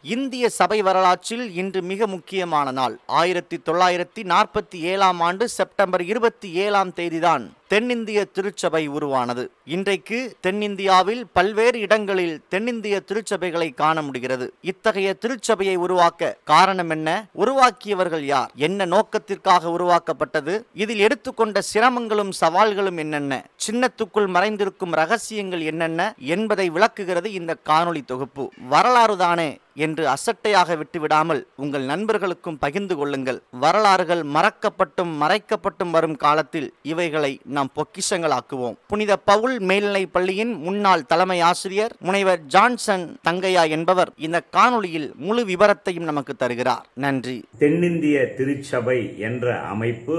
இந்திய சபை வரலாற்றில் இன்று மிக முக்கியமான நாள். 1947 ஆண்டு செப்டம்பர் 27 தேதிதான் தென்னிந்திய திருச்சபை உருவானது. இன்றைக்கு தென்னிந்தியாவில் பல்வேறு இடங்களில் தென்னிந்திய திருச்சபைகளை காண முடிகிறது. இத்தகைய திருச்சபையை உருவாக்க காரணம் என்ன? உருவாக்கியவர்கள் யார்? என்ன நோக்கத்திற்காக உருவாக்கப்பட்டது? இதில் எடுத்துக்கொண்ட சிரமங்களும் சவால்களும் என்னென்ன? சின்னத்துக்குள் மறைந்திருக்கும் ரகசியங்கள் என்னென்ன என்பதை விளக்குகிறது இந்த காணொளி தொகுப்பு. வரலாறுதானே என்று அசட்டையாக விட்டுவிடாமல் உங்கள் நண்பர்களுக்கும் பகிர்ந்து கொள்ளுங்கள். வரலாறுகள் மறக்கப்பட்டும் மறைக்கப்பட்டும் வரும் காலத்தில் இவைகளை நாம் பொக்கிஷங்களாக்குவோம். புனித பவுல் மேல்நிலைப் பள்ளியின் முன்னாள் தலைமை ஆசிரியர் முனைவர் ஜான்சன் தங்கையா என்பவர் இந்த காணொளியில் முழு விவரத்தையும் நமக்கு தருகிறார். நன்றி. தென்னிந்திய திருச்சபை என்ற அமைப்பு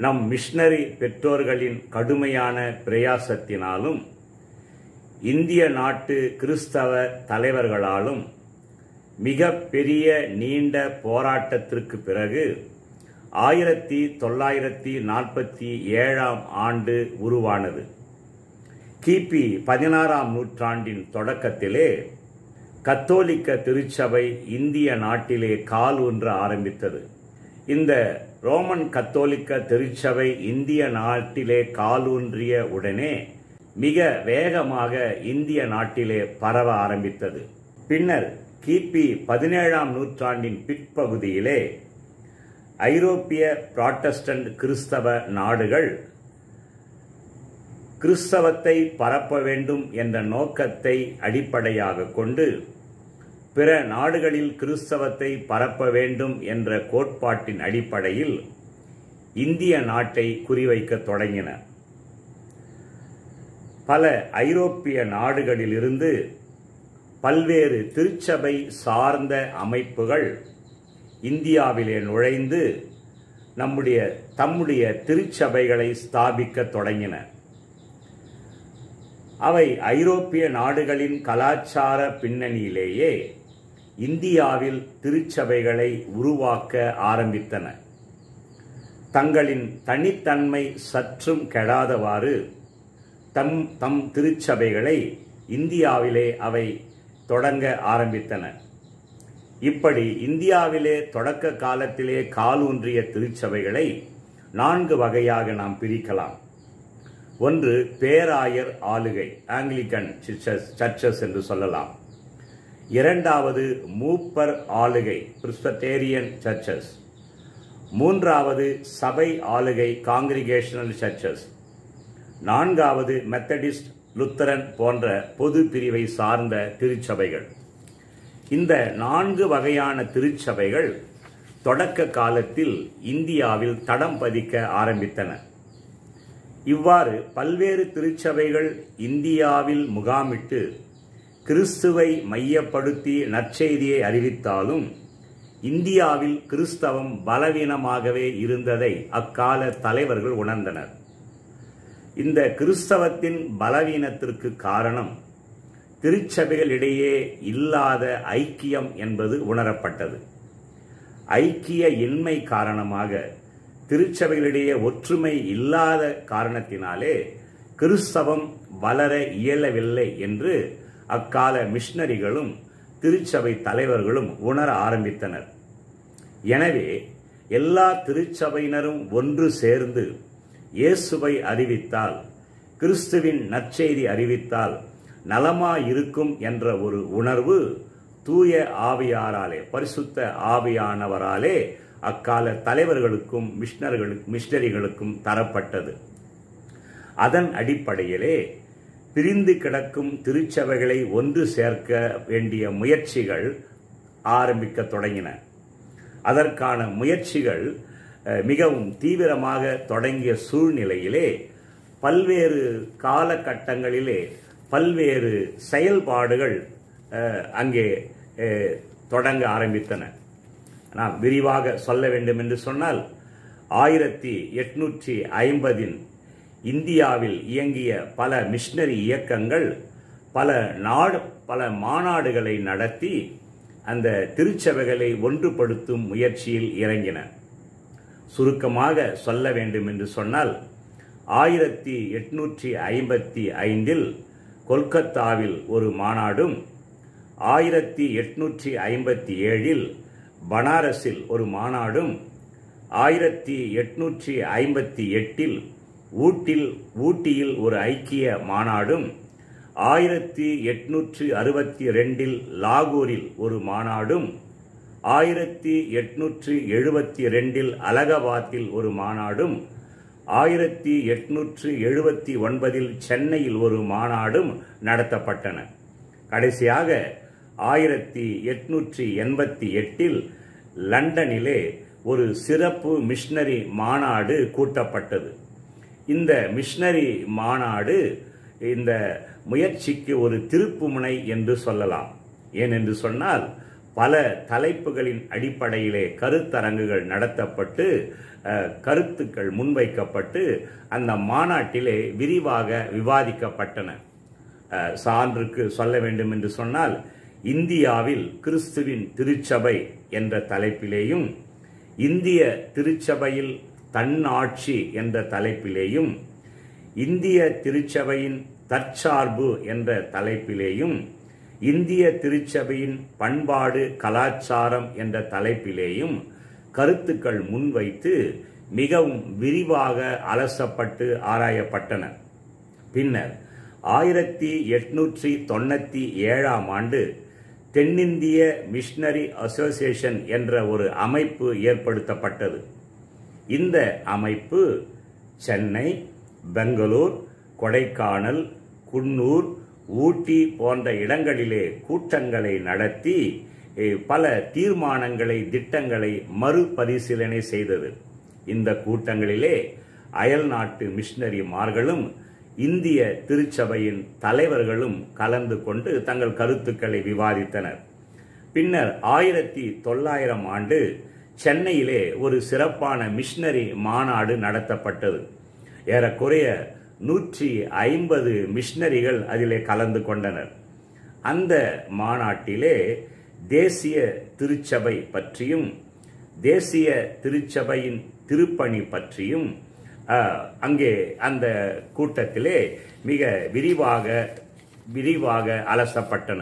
நம் மிஷனரி பெற்றோர்களின் கடுமையான பிரயாசத்தினாலும் இந்திய நாட்டு கிறிஸ்தவ தலைவர்களாலும் மிக பெரிய நீண்ட போராட்டத்திற்கு பிறகு 1947 ஆண்டு உருவானது. கிபி 16ஆம் நூற்றாண்டின் தொடக்கத்திலே கத்தோலிக்க திருச்சபை இந்திய நாட்டிலே கால் ஊன்ற ஆரம்பித்தது. இந்த ரோமன் கத்தோலிக்க திருச்சபை இந்திய நாட்டிலே காலூன்றிய உடனே மிக வேகமாக இந்திய நாட்டிலே பரவ ஆரம்பித்தது. பின்னர் கிபி 17ஆம் நூற்றாண்டின் பிற்பகுதியிலே ஐரோப்பிய புராட்டஸ்டன்ட் கிறிஸ்தவ நாடுகள் கிறிஸ்தவத்தை பரப்ப வேண்டும் என்ற நோக்கத்தை அடிப்படையாக கொண்டு பிற நாடுகளில் கிறிஸ்தவத்தை பரப்ப வேண்டும் என்ற கோட்பாட்டின் அடிப்படையில் இந்திய நாட்டை குறிவைக்க தொடங்கின. பல ஐரோப்பிய நாடுகளிலிருந்து பல்வேறு திருச்சபை சார்ந்த அமைப்புகள் இந்தியாவிலே நுழைந்து தம்முடைய திருச்சபைகளை ஸ்தாபிக்க தொடங்கின. அவை ஐரோப்பிய நாடுகளின் கலாச்சார பின்னணியிலேயே இந்தியாவில் திருச்சபைகளை உருவாக்க ஆரம்பித்தன. தங்களின் தனித்தன்மை சற்றும் கெடாதவாறு தம் திருச்சபைகளை இந்தியாவிலே அவை தொடங்க ஆரம்பித்தன. இப்படி இந்தியாவிலே தொடக்க காலத்திலே காலூன்றிய திருச்சபைகளை 4 வகையாக நாம் பிரிக்கலாம். ஒன்று பேராயர் ஆளுகை, ஆங்கிலிக்கன் சர்ச்சஸ் என்று சொல்லலாம். இரண்டாவது மூப்பர் ஆளுகை, பிரெஸ்பிட்டேரியன் சர்ச்சஸ். மூன்றாவது சபை ஆளுகை, காங்கிரிகேஷனல் சர்ச்சஸ். நான்காவது மெத்தடிஸ்ட், லுத்தரன் போன்ற பொது பிரிவை சார்ந்த திருச்சபைகள். இந்த 4 வகையான திருச்சபைகள் தொடக்க காலத்தில் இந்தியாவில் தடம் பதிக்க ஆரம்பித்தன. இவ்வாறு பல்வேறு திருச்சபைகள் இந்தியாவில் முகாமிட்டு கிறிஸ்துவை மையப்படுத்தி நற்செய்தியை அறிவித்தாலும் இந்தியாவில் கிறிஸ்தவம் பலவீனமாகவே இருந்ததை அக்கால தலைவர்கள் உணர்ந்தனர். இந்த கிறிஸ்தவத்தின் பலவீனத்திற்கு காரணம் திருச்சபைகளிடையே இல்லாத ஐக்கியம் என்பது உணரப்பட்டது. ஐக்கிய இன்மை காரணமாக திருச்சபைகளிடையே ஒற்றுமை இல்லாத காரணத்தினாலே கிறிஸ்தவம் வளர இயலவில்லை என்று அக்கால மிஷனரிகளும் திருச்சபை தலைவர்களும் உணர ஆரம்பித்தனர். எனவே எல்லா திருச்சபையினரும் ஒன்று சேர்ந்து இயேசுவை அறிவித்தால், கிறிஸ்துவின் நற்செய்தி அறிவித்தால் நலமாயிருக்கும் என்ற ஒரு உணர்வு தூய ஆவியாராலே, பரிசுத்த ஆவியானவராலே அக்கால தலைவர்களுக்கும் மிஷனரிகளுக்கும் தரப்பட்டது. அதன் அடிப்படையிலே பிரிந்து கிடக்கும் திருச்சபைகளை ஒன்று சேர்க்க வேண்டிய முயற்சிகள் ஆரம்பிக்க தொடங்கின. அதற்கான முயற்சிகள் மிகவும் தீவிரமாக தொடங்கிய சூழ்நிலையிலே பல்வேறு காலகட்டங்களிலே பல்வேறு செயல்பாடுகள் அங்கே தொடங்க ஆரம்பித்தன. நாம் விரிவாக சொல்ல வேண்டும் என்று சொன்னால் 1850 இந்தியாவில் இயங்கிய பல மிஷனரி இயக்கங்கள் பல மாநாடுகளை நடத்தி அந்த திருச்சபைகளை ஒன்றுபடுத்தும் முயற்சியில் இறங்கின. சுருக்கமாக சொல்ல வேண்டும் என்று சொன்னால் 1855 கொல்கத்தாவில் ஒரு மாநாடும் 1857 பனாரஸில் ஒரு மாநாடும் 1858 ஊட்டியில் ஒரு ஐக்கிய மாநாடும் 1862 லாகூரில் ஒரு மாநாடும் 1872 அலகாபாத்தில் ஒரு மாநாடும் 1879 சென்னையில் ஒரு மாநாடும் நடத்தப்பட்டன. கடைசியாக 1888 லண்டனிலே ஒரு சிறப்பு மிஷனரி மாநாடு கூட்டப்பட்டது. இந்த மிஷனரி மாநாடு இந்த முயற்சிக்கு ஒரு திருப்புமுனை என்று சொல்லலாம். ஏனென்று சொன்னால் பல தலைப்புகளின் அடிப்படையிலே கருத்தரங்குகள் நடத்தப்பட்டு கருத்துக்கள் முன்வைக்கப்பட்டு அந்த மாநாட்டிலே விரிவாக விவாதிக்கப்பட்டன. சான்றுக்கு சொல்ல வேண்டும் என்று சொன்னால் இந்தியாவில் கிறிஸ்துவின் திருச்சபை என்ற தலைப்பிலேயும் இந்திய திருச்சபையில் தன்னாட்சி என்ற தலைப்பிலேயும் இந்திய திருச்சபையின் தற்சார்பு என்ற தலைப்பிலேயும் இந்திய திருச்சபையின் பண்பாடு கலாச்சாரம் என்ற தலைப்பிலேயும் கருத்துக்கள் முன்வைத்து மிகவும் விரிவாக அலசப்பட்டு ஆராயப்பட்டன. பின்னர் 1897 ஆண்டு தென்னிந்திய மிஷனரி அசோசியேஷன் என்ற ஒரு அமைப்பு ஏற்படுத்தப்பட்டது. இந்த அமைப்பு சென்னை, பெங்களூர், கொடைக்கானல், குன்னூர், ஊட்டி போன்ற இடங்களிலே கூட்டங்களை நடத்தி பல தீர்மானங்களை, திட்டங்களை மறுபரிசீலனை செய்தது. இந்த கூட்டங்களிலே அயல் நாட்டு மிஷனரிமார்களும் இந்திய திருச்சபையின் தலைவர்களும் கலந்து கொண்டு தங்கள் கருத்துக்களை விவாதித்தனர். பின்னர் 1900 ஆண்டு சென்னையிலே ஒரு சிறப்பான மிஷனரி மாநாடு நடத்தப்பட்டது. ஏறக்குறைய 150 மிஷனரிகள் அதிலே கலந்து கொண்டனர். அந்த மாநாட்டிலே தேசிய திருச்சபை பற்றியும் தேசிய திருச்சபையின் திருப்பணி பற்றியும் அங்கே அந்த கூட்டத்திலே மிக விரிவாக அலசப்பட்டன.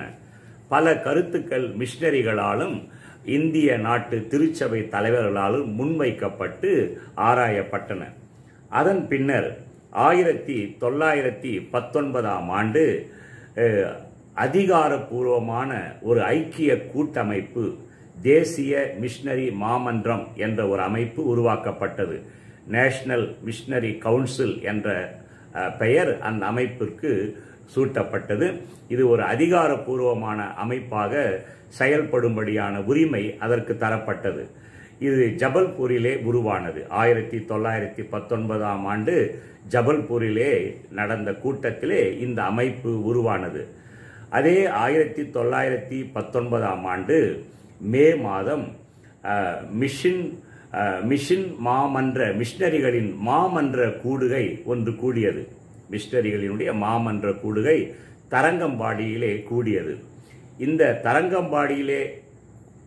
பல கருத்துக்கள் மிஷனரிகளாலும் இந்திய நாட்டு திருச்சபை தலைவர்களாலும் முன்வைக்கப்பட்டு ஆராயப்பட்டன. அதன் பின்னர் 1919 ஆண்டு அதிகாரப்பூர்வமான ஒரு ஐக்கிய கூட்டமைப்பு தேசிய மிஷனரி மாமன்றம் என்ற ஒரு அமைப்பு உருவாக்கப்பட்டது. நேஷனல் மிஷனரி கவுன்சில் என்ற பெயர் அந்த அமைப்பிற்கு சூட்டப்பட்டது. இது ஒரு அதிகாரப்பூர்வமான அமைப்பாக செயல்படும்படியான உரிமை அதற்கு தரப்பட்டது. இது ஜபல்பூரிலே உருவானது. 1919 ஆண்டு ஜபல்பூரிலே நடந்த கூட்டத்திலே இந்த அமைப்பு உருவானது. அதே 1919 ஆண்டு மே மாதம் மிஷனரிகளின் மாமன்ற கூடுகை ஒன்று கூடியது. மிஷனரிகளினுடைய மாமன்ற கூடுகை தரங்கம்பாடியிலே கூடியது. இந்த தரங்கம்பாடியிலே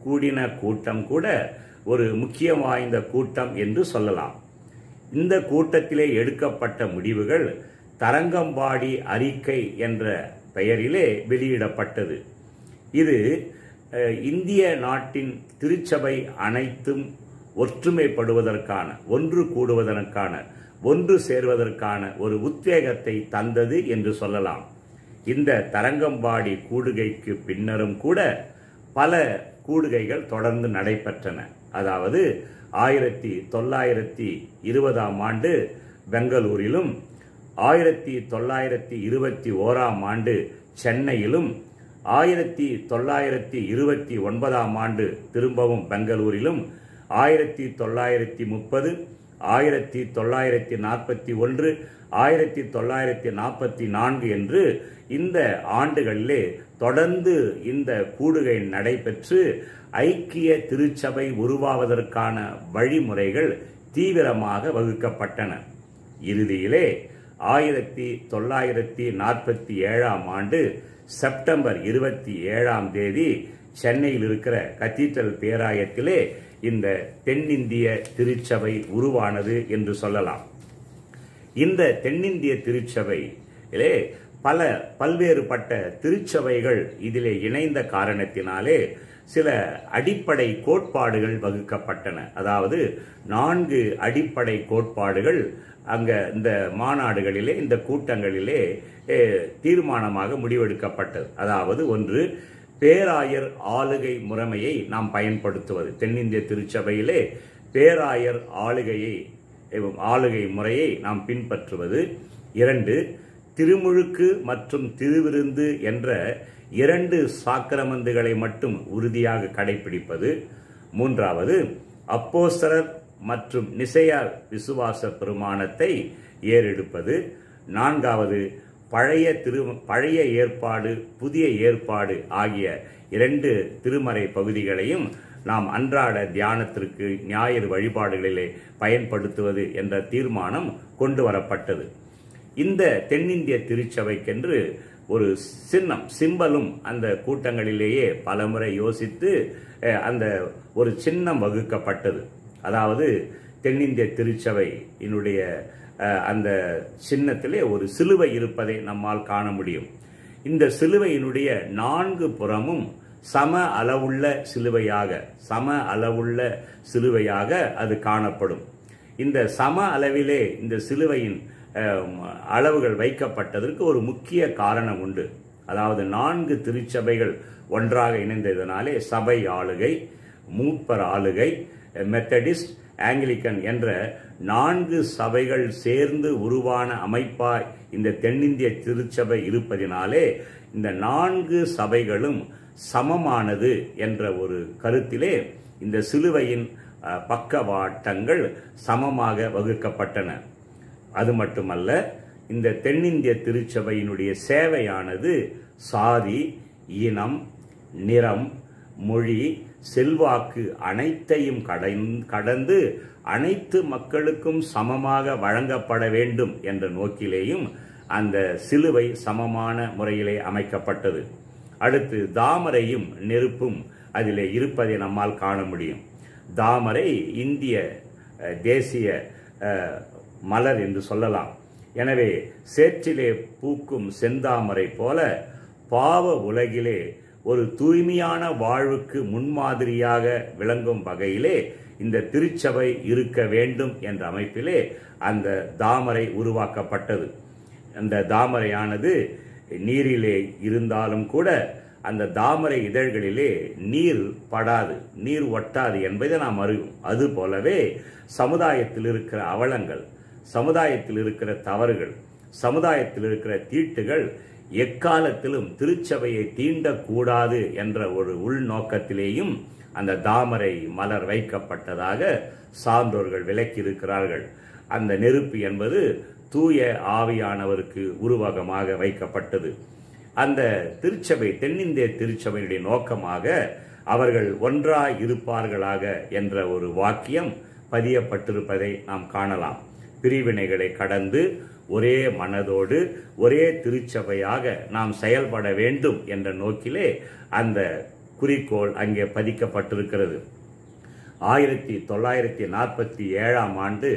கூடின கூட்டம் கூட ஒரு முக்கியம் வாய்ந்த கூட்டம் என்று சொல்லலாம். இந்த கூட்டத்திலே எடுக்கப்பட்ட முடிவுகள் தரங்கம்பாடி அறிக்கை என்ற பெயரிலே வெளியிடப்பட்டது. இது இந்திய நாட்டின் திருச்சபை அனைத்தும் ஒற்றுமைப்படுவதற்கான, ஒன்று கூடுவதற்கான, ஒன்று சேர்வதற்கான ஒரு உத்வேகத்தை தந்தது என்று சொல்லலாம். இந்த தரங்கம்பாடி கூடுகைக்கு பின்னரும் கூட பல கூடுகைகள் தொடர்ந்து நடைபெற்றன. அதாவது 1920 ஆண்டு பெங்களூரிலும் 1921 ஆண்டு சென்னையிலும் 1929 ஆண்டு திரும்பவும் பெங்களூரிலும் 1930, 1941, 1944 என்று இந்த ஆண்டுகளிலே தொடர்ந்து இந்த கூடுகை நடைபெற்று ஐக்கிய திருச்சபை உருவாவதற்கான வழிமுறைகள் தீவிரமாக வகுக்கப்பட்டன. இறுதியிலே 1947 ஆண்டு செப்டம்பர் 27 சென்னையில் இருக்கிற கத்தீட்ரல் பேராயத்திலே இந்த தென்னிந்திய திருச்சபை உருவானது என்று சொல்லலாம். இந்த தென்னிந்திய திருச்சபையிலே பல்வேறுபட்ட திருச்சபைகள் இதிலே இணைந்த காரணத்தினாலே சில அடிப்படை கோட்பாடுகள் வகுக்கப்பட்டன. அதாவது 4 அடிப்படை கோட்பாடுகள் அங்க இந்த மாநாடுகளிலே, இந்த கூட்டங்களிலே தீர்மானமாக முடிவெடுக்கப்பட்டது. அதாவது ஒன்று, பேராயர் ஆளுகை முறைமையை நாம் பயன்படுத்துவது. தென்னிந்திய திருச்சபையிலே பேராயர் ஆளுகை முறையை நாம் பின்பற்றுவது. 2, திருமுழுக்கு மற்றும் திருவிருந்து என்ற 2 சாக்கிரமந்துகளை மட்டும் உறுதியாக கடைபிடிப்பது. 3வது, அப்போஸ்தலர் மற்றும் நிசையா விசுவாச பிரமாணத்தை ஏறெடுப்பது. 4வது, பழைய ஏற்பாடு புதிய ஏற்பாடு ஆகிய 2 திருமறை பகுதிகளையும் நாம் அன்றாட தியானத்திற்கு ஞாயிறு வழிபாடுகளிலே பயன்படுத்துவது என்ற தீர்மானம் கொண்டு வரப்பட்டது. இந்த தென்னிந்திய திருச்சபைக்கென்று ஒரு சிம்பலும் அந்த கூட்டங்களிலேயே பலமுறை யோசித்து அந்த ஒரு சின்னம் வகுக்கப்பட்டது. அதாவது தென்னிந்திய திருச்சபையினுடைய அந்த சின்னத்திலே ஒரு சிலுவை இருப்பதை நம்மால் காண முடியும். இந்த சிலுவையினுடைய 4 புறமும் சம அளவுள்ள சிலுவையாக அது காணப்படும். இந்த சம அளவிலே இந்த சிலுவையின் அளவுகள் வைக்கப்பட்டதற்கு ஒரு முக்கிய காரணம் உண்டு. அதாவது 4 திருச்சபைகள் ஒன்றாக இணைந்ததனாலே சபை ஆளுகை, மூப்பர் ஆளுகை, மெத்தடிஸ்ட், ஆங்கிலிக்கன் என்ற 4 சபைகள் சேர்ந்து உருவான அமைப்பாய் இந்த தென்னிந்திய திருச்சபை இருப்பதினாலே இந்த 4 சபைகளும் சமமானது என்ற ஒரு கருத்திலே இந்த சிலுவையின் பக்கவாட்டங்கள் சமமாக வகுக்கப்பட்டன. அது மட்டுமல்ல, இந்த தென்னிந்திய திருச்சபையினுடைய சேவையானது சாதி, இனம், நிறம், மொழி, செல்வாக்கு அனைத்தையும் கடந்து அனைத்து மக்களுக்கும் சமமாக வழங்கப்பட வேண்டும் என்ற நோக்கிலேயும் அந்த சிலுவை சமமான முறையிலே அமைக்கப்பட்டது. அடுத்து, தாமரையும் நெருப்பும் அதிலே இருப்பதை நம்மால் காண முடியும். தாமரை இந்திய தேசிய மலர் என்று சொல்லலாம். எனவே சேற்றிலே பூக்கும் செந்தாமரை போல பாவ உலகிலே ஒரு தூய்மையான வாழ்வுக்கு முன்மாதிரியாக விளங்கும் வகையிலே இந்த திருச்சபை இருக்க வேண்டும் என்ற அமைப்பிலே அந்த தாமரை உருவாக்கப்பட்டது. அந்த தாமரையானது நீரிலே இருந்தாலும் கூட அந்த தாமரை இதழ்களிலே நீர் படாது, நீர் ஒட்டாது என்பதை நாம் அறிவோம். அது போலவே சமுதாயத்தில் இருக்கிற அவலங்கள், சமுதாயத்தில் இருக்கிற தவறுகள், சமுதாயத்தில் இருக்கிற தீட்டுகள் எக்காலத்திலும் திருச்சபையை தீண்டக்கூடாது என்ற ஒரு உள்நோக்கத்திலேயும் அந்த தாமரை மலர் வைக்கப்பட்டதாக சான்றோர்கள் விளக்கியிருக்கிறார்கள். அந்த நெருப்பு என்பது தூய ஆவியானவருக்கு உருவகமாக வைக்கப்பட்டது. அந்த திருச்சபை, தென்னிந்திய திருச்சபையினுடைய நோக்கமாக அவர்கள் ஒன்றாய் இருப்பார்களாக என்ற ஒரு வாக்கியம் பதியப்பட்டிருப்பதை நாம் காணலாம். பிரிவினைகளை கடந்து ஒரே மனதோடு ஒரே திருச்சபையாக நாம் செயல்பட வேண்டும் என்ற நோக்கிலே அந்த குறிக்கோள் அங்கே பதிக்கப்பட்டிருக்கிறது. 1947 ஆண்டு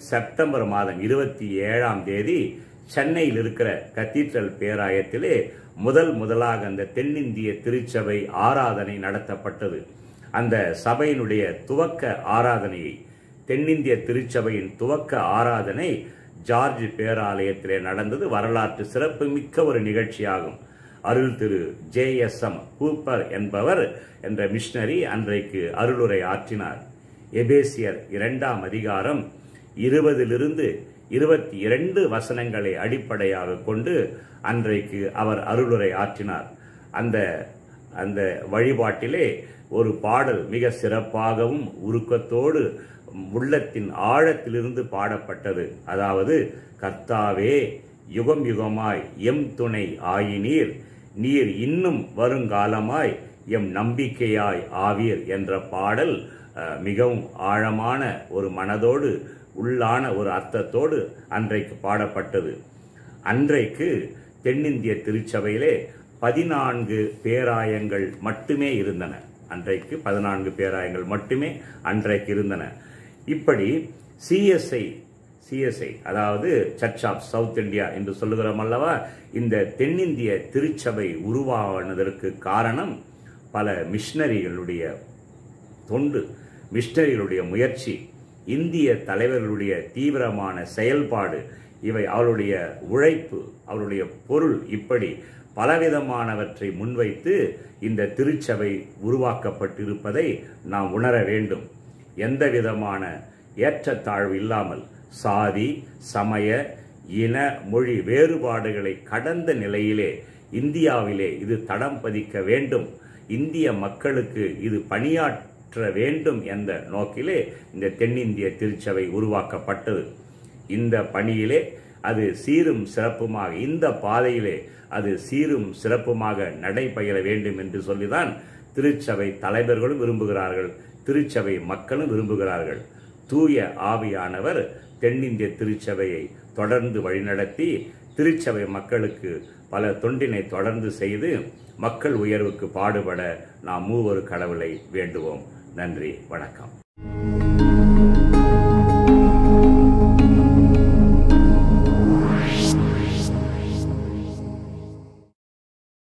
செப்டம்பர் மாதம் 27 சென்னையில் இருக்கிற கத்தீட்ரல் பேராயத்திலே முதலாக அந்த தென்னிந்திய திருச்சபை ஆராதனை நடத்தப்பட்டது. அந்த சபையினுடைய துவக்க ஆராதனையை, தென்னிந்திய திருச்சபையின் துவக்க ஆராதனை ஜார்ஜ் பேராலயத்திலே நடந்தது. வரலாற்று சிறப்பு மிக்க ஒரு நிகழ்ச்சியாகும். அருள் திரு JSM கூப்பர் என்பவர் என்ற மிஷனரி அன்றைக்கு அருளுரை ஆற்றினார். எபேசியர் 2ஆம் அதிகாரம் 20 to 22 வசனங்களை அடிப்படையாக கொண்டு அன்றைக்கு அவர் அருளுரை ஆற்றினார். அந்த வழிபாட்டிலே ஒரு பாடல் மிக சிறப்பாகவும் உருக்கத்தோடு உள்ளத்தின் ஆழத்திலிருந்து பாடப்பட்டது. அதாவது, கர்த்தாவே யுகம் யுகமாய் எம் துணை ஆயினீர், நீர் இன்னும் வருங்காலமாய் எம் நம்பிக்கையாய் ஆவீர் என்ற பாடல் மிகவும் ஆழமான ஒரு மனதோடு உள்ளான ஒரு அர்த்தத்தோடு அன்றைக்கு பாடப்பட்டது. அன்றைக்கு தென்னிந்திய திருச்சபையிலே 14 பேராயங்கள் மட்டுமே இருந்தன. அன்றைக்கு 14 பேராயங்கள் மட்டுமே அன்றைக்கு இருந்தன. இப்படி CSI, அதாவது சர்ச் ஆஃப் சவுத் இந்தியா என்று சொல்லுகிறோம் அல்லவா. இந்த தென்னிந்திய திருச்சபை உருவானதற்கு காரணம் பல மிஷனரிகளுடைய தொண்டு, மிஷனரிகளுடைய முயற்சி, இந்திய தலைவர்களுடைய தீவிரமான செயல்பாடு, இவை அவருடைய உழைப்பு, அவருடைய பொருள், இப்படி பலவிதமானவற்றை முன்வைத்து இந்த திருச்சபை உருவாக்கப்பட்டிருப்பதை நாம் உணர வேண்டும். எந்த விதமான ஏற்றத்தாழ்வு இல்லாமல் சாதி, சமய, இன, மொழி வேறுபாடுகளை கடந்த நிலையிலே இந்தியாவிலே இது தடம் பதிக்க வேண்டும், இந்திய மக்களுக்கு இது பணியாற்ற வேண்டும் என்ற நோக்கிலே இந்த தென்னிந்திய திருச்சபை உருவாக்கப்பட்டது. இந்த பணியிலே அது சீரும் சிறப்புமாக, இந்த பாதையிலே அது சீரும் சிறப்புமாக நடைபெற வேண்டும் என்று சொல்லிதான் திருச்சபை தலைவர்களும் விரும்புகிறார்கள், திருச்சபை மக்களும் விரும்புகிறார்கள். தூய ஆவியானவர் தென்னிந்திய திருச்சபையை தொடர்ந்து வழிநடத்தி திருச்சபை மக்களுக்கு பல தொண்டினை தொடர்ந்து செய்து மக்கள் உயர்வுக்கு பாடுபட நாம் மூவொரு கடவுளை வேண்டுவோம். நன்றி, வணக்கம்.